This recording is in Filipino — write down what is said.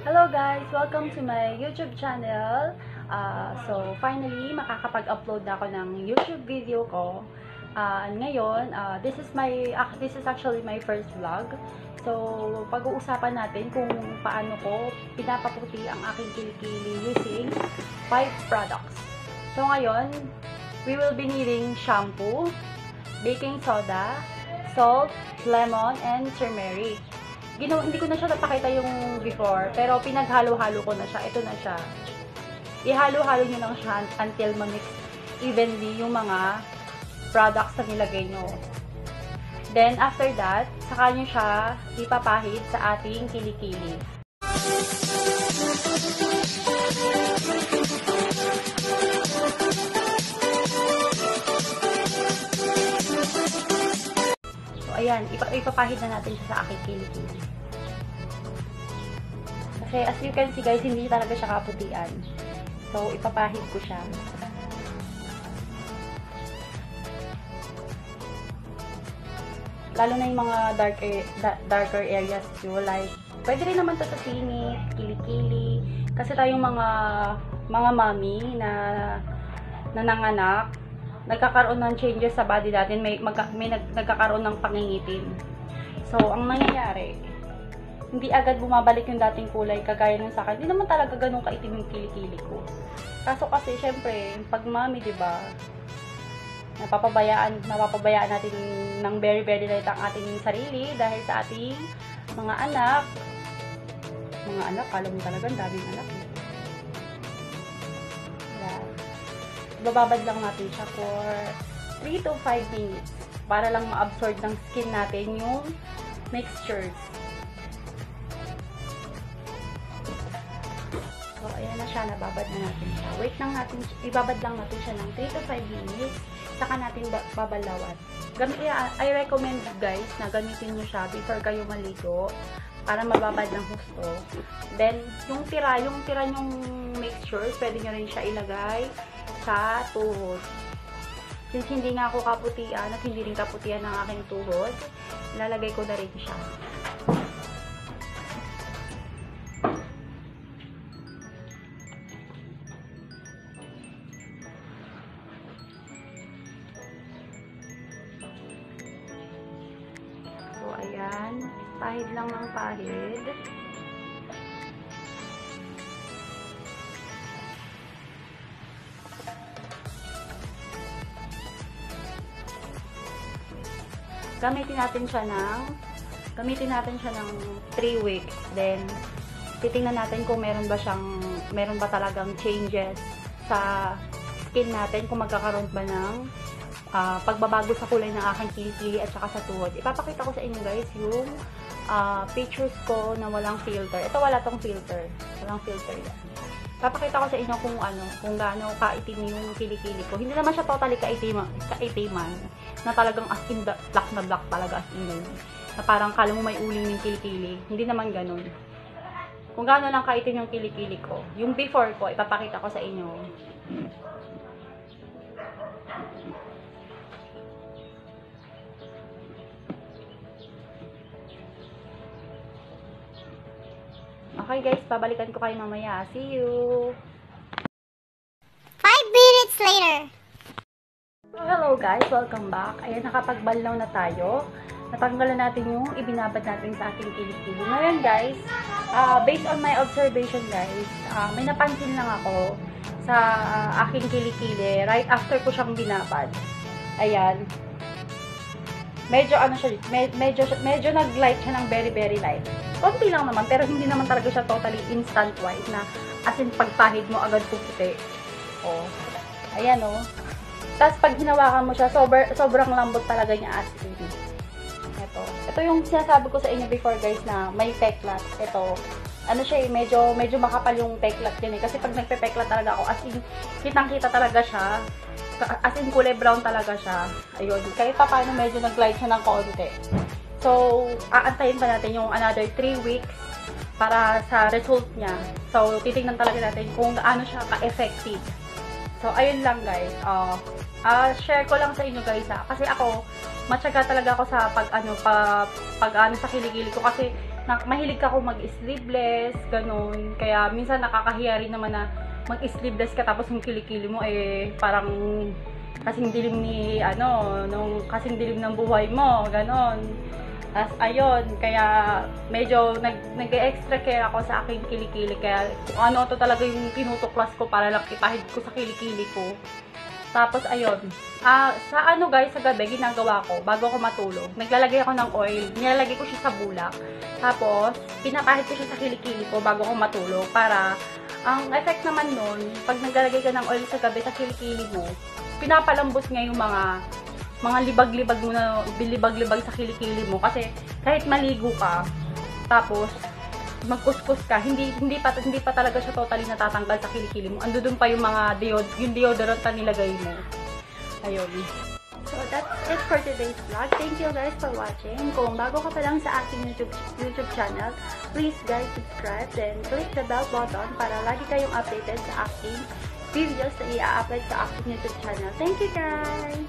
Hello guys! Welcome to my YouTube channel. So finally, makakapag-upload na ako ng YouTube video ko. Ngayon, this is actually my first vlog. So, pag-uusapan natin kung paano ko pinapaputi ang aking kilikili using 5 products. So ngayon, we will be needing shampoo, baking soda, salt, lemon, and turmeric. Hindi ko na siya napakita yung before, pero pinaghalo-halo ko na siya. Ito na siya. Ihalo-halo nyo lang siya until ma-mix evenly yung mga products na nilagay nyo. Then, after that, saka nyo siya ipapahid sa ating kilikili. Ayan, ipapahid na natin siya sa aking kilikili. Kasi as you can see guys, hindi talaga siya kaputian. So, ipapahid ko siya. Lalo na yung mga darker areas too. Like, pwede rin naman ito sa singit, kilikili. Kasi tayong mga mommy na nanganganak, nagkakaroon ng changes sa body natin, may nagkakaroon ng pangingitim. So, ang nangyayari, hindi agad bumabalik yung dating kulay kagaya ng sa akin. Hindi naman talaga ganun kaitim yung kilikili ko. Kaso kasi, syempre, pag mami, diba, napapabayaan natin ng very light ang ating sarili dahil sa ating mga anak. Kala mo talaga, daming anak. Bababad lang natin siya for 3 to 5 minutes para lang ma-absorb ng skin natin yung mixtures. So, ayan na siya. Nababad na natin siya. Ibabad lang natin siya ng 3 to 5 minutes. Saka natin babalawan. I recommend guys na gamitin nyo siya before kayo maligo para mababad ng husto. Then, yung tira nyong mixtures, pwede nyo rin siya ilagay sa tuhod. Since hindi nga ako kaputian at hindi rin kaputian ng aking tuhod, ilalagay ko na rin siya. So, ayan. Pahid lang ng pahid. Gamitin natin siya ng 3 weeks. Then, titingnan natin kung meron ba talagang changes sa skin natin, kung magkakaroon ba ng pagbabago sa kulay ng aking kilikili at saka sa tuhod. Ipapakita ko sa inyo guys yung pictures ko na walang filter. Ito wala tong filter. Walang filter yan. Papakita ko sa inyo kung gaano kaitim yung kilikili ko. Hindi naman siya totally kaitiman na talagang as in black na black talaga as in. Na parang kala mo may uling yung kilikili. Hindi naman ganun. Kung gaano lang kaitim yung kilikili ko. Yung before ko, ipapakita ko sa inyo. Okay guys, babalikan ko kayo mamaya. See you! 5 minutes later. So, hello guys, welcome back. Ayan, nakapagbalnaw na tayo. Natanggalan natin yung ibinabad natin sa ating kilikili. Ngayon guys, based on my observation guys, may napansin lang ako sa aking kilikili right after ko siyang binabad. Ayan. Medyo nag-light siya ng very light. Konti lang naman, pero hindi naman talaga siya totally instant white na as in pagpahid mo agad puputi. Oh. Ayan oh. Tapos pag hinawakan mo siya, sobrang lambot talaga niya as in. Ito yung sinasabi ko sa inyo before guys na may peklat. Ito, ano siya eh, medyo makapal yung peklat din eh. Kasi pag nagpe-peklat talaga ako, as in, kitang-kita talaga siya. As in, kulay brown talaga siya. Ayun. Kahit pa paano medyo nag-light siya ng konti. So, aantayin pa natin yung another 3 weeks para sa result niya. So, titignan talaga natin kung gaano siya ka-effective. So, ayun lang guys. Share ko lang sa inyo guys ha. Kasi ako, matyaga talaga ako sa pag-ano sa kiligili ko. Kasi mahilig ako mag-sleeveless, ganun. Kaya minsan nakakahiya rin naman na mag-sleeveless ka tapos yung kilikili mo parang kasing dilim ni nung kasing dilim ng buhay mo, ganon. As ayun, kaya medyo nag-extra care ako sa aking kilikili, kaya kung ano to talaga yung tinutuklas ko para lang ipahid ko sa kilikili ko. Tapos ayun, sa guys, sa gabi ginagawa ko bago ako matulog, naglalagay ako ng oil, nilalagay ko siya sa bulak. Tapos pinapahid ko siya sa kilikili ko bago ako matulog, para ang effect naman nun, pag naglalagay ka ng oil sa gabi sa kilikili mo, pinapalambos nga yung mga libag-libag mo na bilibag-libag sa kilikili mo, kasi kahit maligo ka tapos magkuskus ka, hindi pa talaga siya totally natatanggal sa kilikili mo. Ando dun pa yung mga deodorant na nilagay mo. Ayun. So that's it for today's vlog. Thank you guys for watching. Kung bago ka pa lang sa aking YouTube channel, please guys subscribe, then click the bell button para lagi kayong updated sa aking videos na i-upload sa aking YouTube channel. Thank you guys!